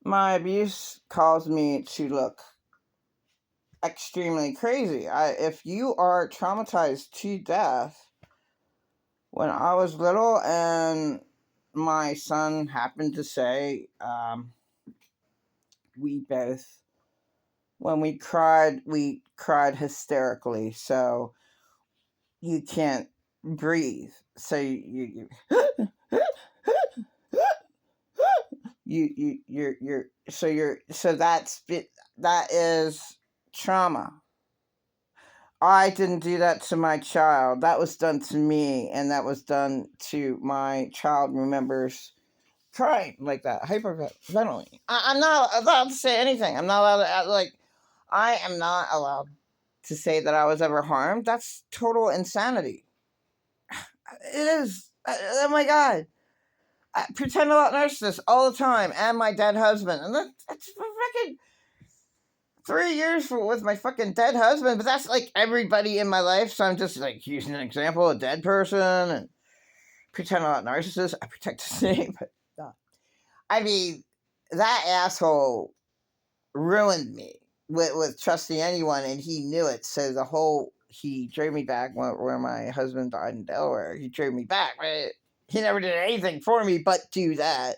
my abuse caused me to look extremely crazy. If you are traumatized to death, when I was little and my son happened to say, we both, when we cried hysterically. So you can't breathe. So that is trauma. I didn't do that to my child. That was done to me, and that was done to my child. Remembers crying like that, hyperventilating. I'm not allowed to say anything. I'm not allowed to I am not allowed to say that I was ever harmed. That's total insanity. It is. Oh my god. I pretend about narcissists all the time, and my dead husband, and that's freaking 3 years with my fucking dead husband. But that's like everybody in my life, so I'm just like using an example, a dead person, and pretend about narcissists. I protect his name, but I mean, that asshole ruined me with trusting anyone, and he knew it. So he drove me back where my husband died in Delaware. He drove me back. Right? He never did anything for me but do that.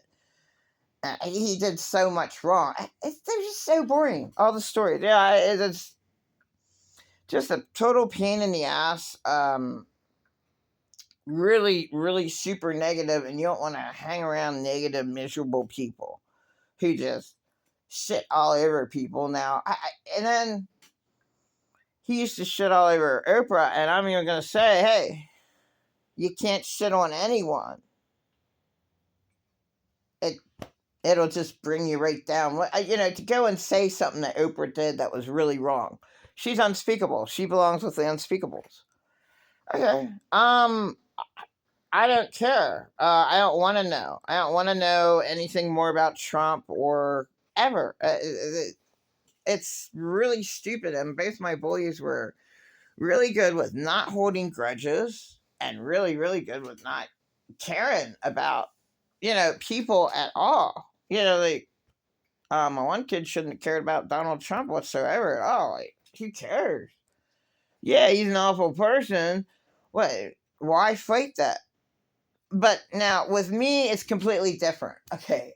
He did so much wrong. They're just so boring. All the stories. Yeah, it's just a total pain in the ass. Really, really super negative, and you don't want to hang around negative, miserable people who just shit all over people. Now, and then he used to shit all over Oprah, and I'm even going to say, hey, you can't shit on anyone. It'll just bring you right down. To go and say something that Oprah did that was really wrong. She's unspeakable. She belongs with the unspeakables. Okay. I don't care. I don't want to know. I don't want to know anything more about Trump or ever. It's really stupid. And both my bullies were really good with not holding grudges and really, really good with not caring about, people at all. My one kid shouldn't have cared about Donald Trump whatsoever at all. Like, who cares? Yeah, he's an awful person. What? Why fight that? But now with me, it's completely different. Okay,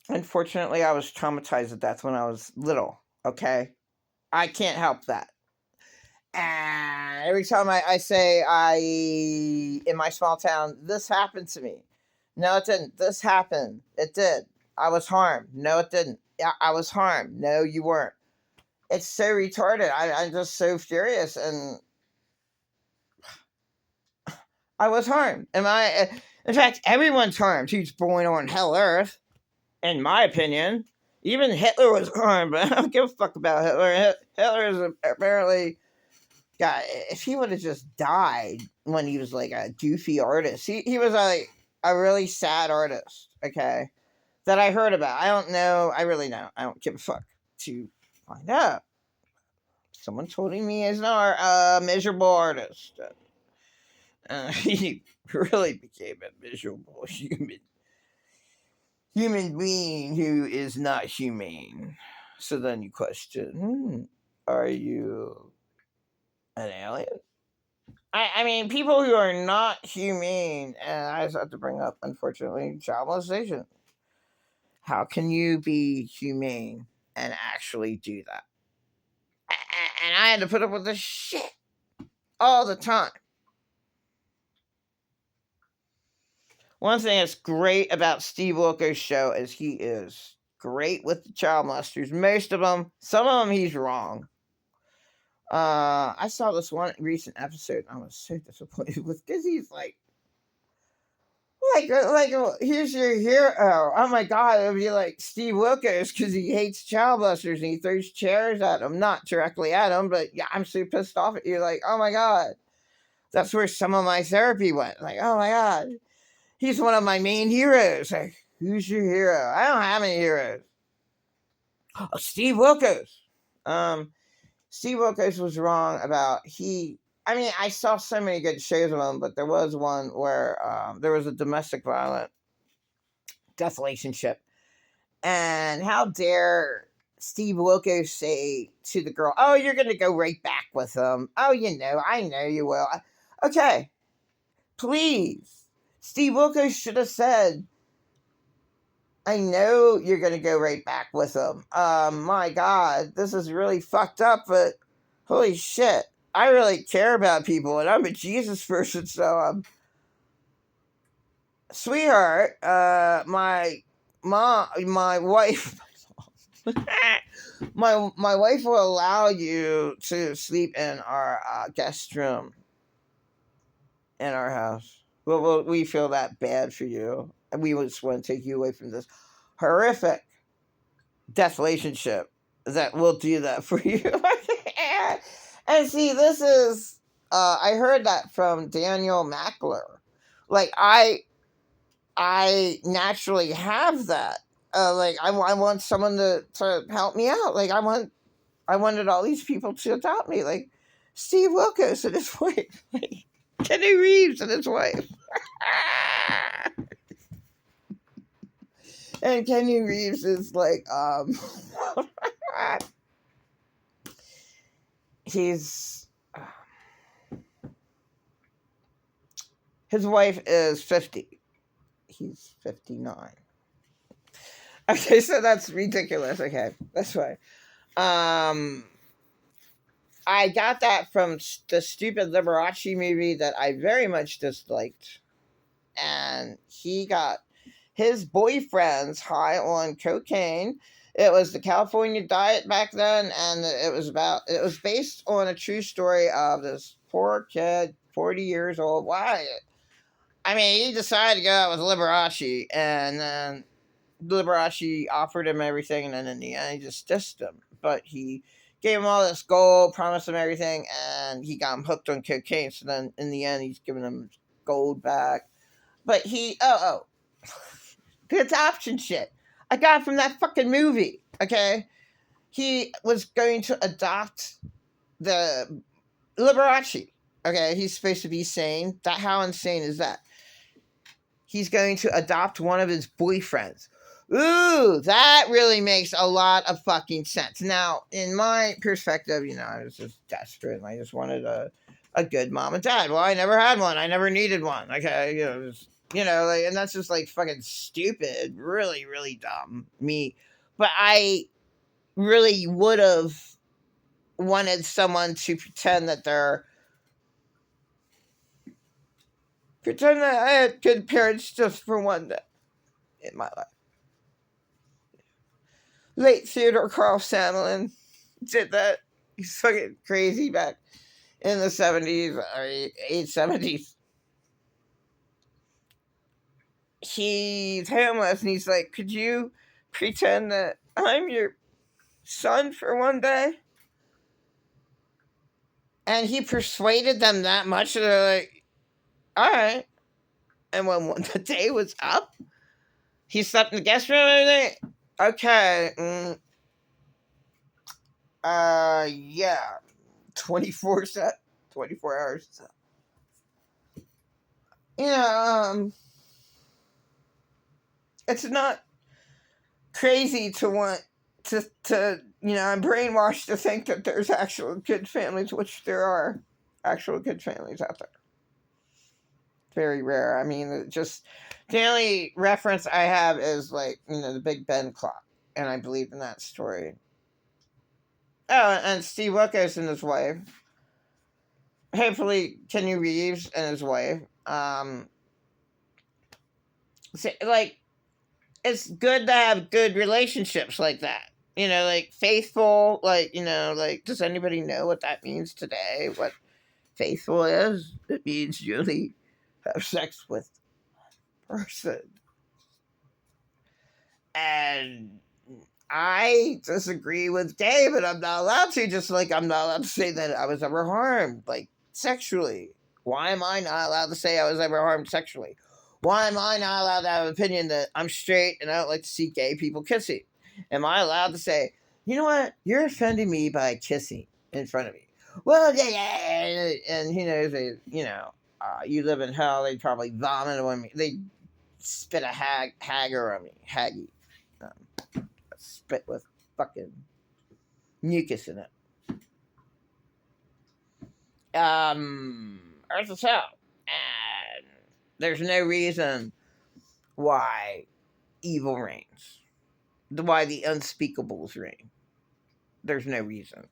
unfortunately, I was traumatized to death when I was little. Okay, I can't help that. And every time I say in my small town, this happened to me. No, it didn't. This happened. It did. I was harmed. No, it didn't. Yeah, I was harmed. No, you weren't. It's so retarded. I'm just so furious, and I was harmed. In fact, everyone's harmed who's born on Hell Earth, in my opinion. Even Hitler was harmed, but I don't give a fuck about Hitler. Hitler is apparently, God, if he would have just died when he was like a goofy artist, he was a really sad artist, okay, that I heard about. I don't know. I really don't. I don't give a fuck to find out. Someone told me he's not a miserable artist. He really became a miserable human being who is not humane. So then you question, are you an alien? I mean, people who are not humane, and I just have to bring up, unfortunately, child molestation. How can you be humane and actually do that? And I had to put up with this shit all the time. One thing that's great about Steve Wilkos' show is he is great with the child molesters. Most of them, some of them, he's wrong. I saw this one recent episode, and I was so disappointed with because he's here's your hero. Oh my god, it would be like Steve Wilkos because he hates child molesters and he throws chairs at them, not directly at them, but yeah, I'm so pissed off at you. Like, oh my god, that's where some of my therapy went. Like, oh my god, he's one of my main heroes. Like, who's your hero? I don't have any heroes. Oh, Steve Wilkos. Steve Wilkos was wrong about I mean, I saw so many good shows of them, but there was one where there was a domestic violent death relationship. And how dare Steve Wilkos say to the girl, "Oh, you're going to go right back with him. Oh, I know you will." Okay, please. Steve Wilkos should have said, "I know you're going to go right back with him. My God, this is really fucked up, but holy shit. I really care about people, and I'm a Jesus person, so sweetheart, my wife, my wife will allow you to sleep in our guest room in our house. We feel that bad for you, and we just want to take you away from this horrific death relationship that will do that for you." And see, this is I heard that from Daniel Mackler. Like I naturally have that. Like I want someone to help me out. Like I wanted all these people to adopt me, like Steve Wilkos and his wife, like Kenny Reeves and his wife. And Kenny Reeves is like, he's his wife is 50. He's 59. Okay, so that's ridiculous. Okay, that's fine. I got that from the stupid Liberace movie that I very much disliked. And he got his boyfriends high on cocaine. It was the California diet back then, and it was based on a true story of this poor kid, 40 years old. Why? I mean, he decided to go out with Liberace, and then Liberace offered him everything, and then in the end, he just dissed him. But he gave him all this gold, promised him everything, and he got him hooked on cocaine. So then, in the end, he's giving him gold back. But the adoption shit I got from that fucking movie. Okay, he was going to adopt the Liberace. Okay, he's supposed to be sane. How insane is that? He's going to adopt one of his boyfriends. Ooh, that really makes a lot of fucking sense. Now, in my perspective, I was just desperate and I just wanted a good mom and dad. Well, I never had one. I never needed one. Okay, and that's just like fucking stupid. Really, really dumb. Me. But I really would have wanted someone to pretend that I had good parents just for one day in my life. Late Theodore Carl Sandlin did that. He's fucking crazy back in the 70s or 870s. He's homeless and he's like, "Could you pretend that I'm your son for one day?" And he persuaded them that much that they're like, "All right." And when the day was up, he slept in the guest room and everything. Okay. Yeah. 24 hours. It's not crazy to want to I'm brainwashed to think that there's actual good families, which there are actual good families out there. Very rare. I mean, just the only reference I have is like, the Big Ben clock, and I believe in that story. Oh, and Steve Wilkos and his wife. Hopefully, Kenny Reeves and his wife. Like, it's good to have good relationships like that. Like faithful. Like, does anybody know what that means today? What faithful is? It means you only have sex with a person. And I disagree with Dave, and I'm not allowed to, just like I'm not allowed to say that I was ever harmed, like, sexually. Why am I not allowed to say I was ever harmed sexually? Why am I not allowed to have an opinion that I'm straight and I don't like to see gay people kissing? Am I allowed to say, "You know what? You're offending me by kissing in front of me"? Well, yeah, yeah, and who knows? You live in hell. They probably vomit on me. They spit a hagger on me, haggy, spit with fucking mucus in it. Earth is hell, and there's no reason why evil reigns, why the unspeakables reign. There's no reason.